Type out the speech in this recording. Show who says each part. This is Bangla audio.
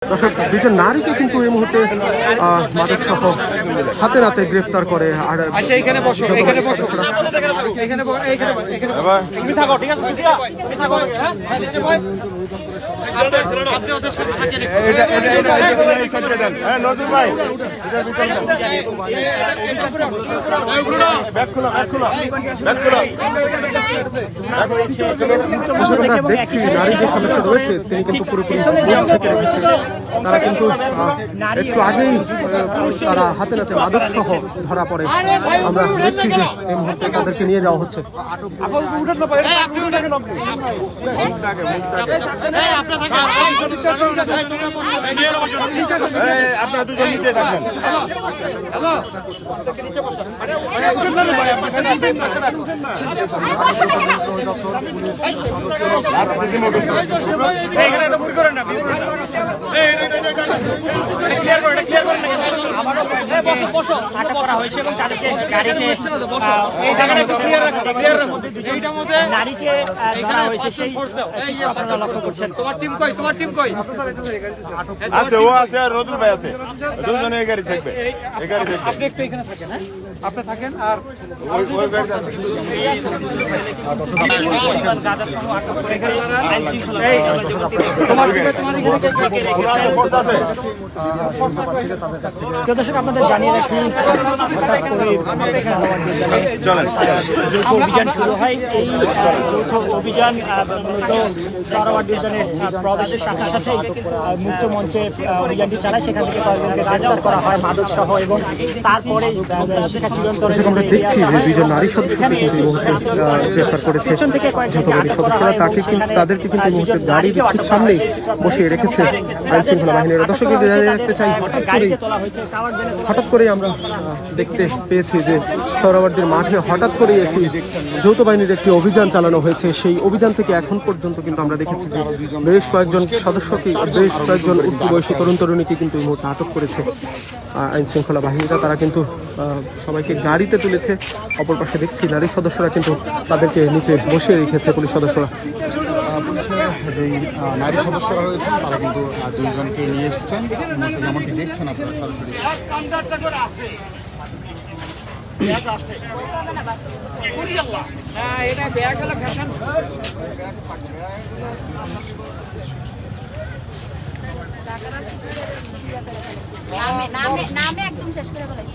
Speaker 1: দর্শক, দুজন নারীকে কিন্তু এই মুহূর্তে মাদক সহ হাতে নাতে গ্রেফতার করে। আর
Speaker 2: এখানে বসো, এখানে বসো, এখানে তুমি থাকো, ঠিক আছে? আপনি ওদের সাথে থাকেন।
Speaker 3: নজরুল ভাই,
Speaker 1: আমরা দেখছি নারী যে সদস্য রয়েছে তিনি কিন্তু পুরোপুরি ঢেকে রেখেছেন। তারা কিন্তু একটু আগেই তারা হাতে নাতে মাদক সহ ধরা পড়ে। আমরা দেখছি যে এই মুহূর্তে তাদেরকে নিয়ে যাওয়া হচ্ছে।
Speaker 3: আপনারা দুজন নিচে থাকবেন।
Speaker 4: আটক করা হয়েছে এবং তাদেরকে গাড়িতে নারীকে ধরা হয়েছে সেই আপনারা লক্ষ্য করছেন।
Speaker 2: তোমার টিম কই? তোমার টিম কই?
Speaker 3: আছে, ও আছে আর নজরুল ভাই আছে। দুজনে এই গাড়ি থাকবে, এই গাড়ি থাকবে।
Speaker 2: আপনি একটু এখানে থাকেন, হ্যাঁ? আপনি থাকেন আর
Speaker 3: ওই গাড়িতে আছে।
Speaker 4: দর্শক, আপনাদের জানিয়ে রাখি অভিযান শুরু হয়। এই যৌথ অভিযান মূলত সরাওয়ার ডিভিশনের প্রবেশের সাথে সাথে মুক্ত মঞ্চে অভিযানটি চালায়। সেখান থেকে কয়েকজনকে গ্রেফতার করা হয় মাদক সহ এবং তারপরে শিক্ষা চিরন্তন
Speaker 1: আমরা দেখছি যে দুজন নারী সদস্যকে কিন্তু এই মুহূর্তে গ্রেফতার করেছে সদস্যরা। তাদেরকে কিন্তু এই মুহূর্তে গাড়ির ঠিক সামনেই বসিয়ে রেখেছে আইন শৃঙ্খলা বাহিনীর। দর্শকদের জানিয়ে রাখতে চাই, হঠাৎ করেই আমরা দেখতে পেয়েছি যে সোহরাওয়ার্দীর মাঠে হঠাৎ করেই একটি যৌথ বাহিনীর একটি অভিযান চালানো হয়েছে। সেই অভিযান থেকে এখন পর্যন্ত কিন্তু আমরা দেখেছি যে বেশ কয়েকজন সদস্যকে, বেশ কয়েকজন উচ্চ বয়সী তরুণ তরুণীকে কিন্তু এই মুহূর্তে আটক করেছে আইন শৃঙ্খলা বাহিনীরা। তারা কিন্তু সবাইকে গাড়িতে তুলেছে। অপর পাশে দেখছি নারী সদস্যরা কিন্তু তাদেরকে নিচে বসিয়ে রেখেছে পুলিশ সদস্যরা।
Speaker 5: পুলিশের যেই নারী সদস্যরা রয়েছেন তারা কিন্তু দুইজনকে নিয়ে এসেছেন, যেমনটি দেখছেন আপনারা সরাসরি।
Speaker 6: নামে একদম শেষ করে বলেছি।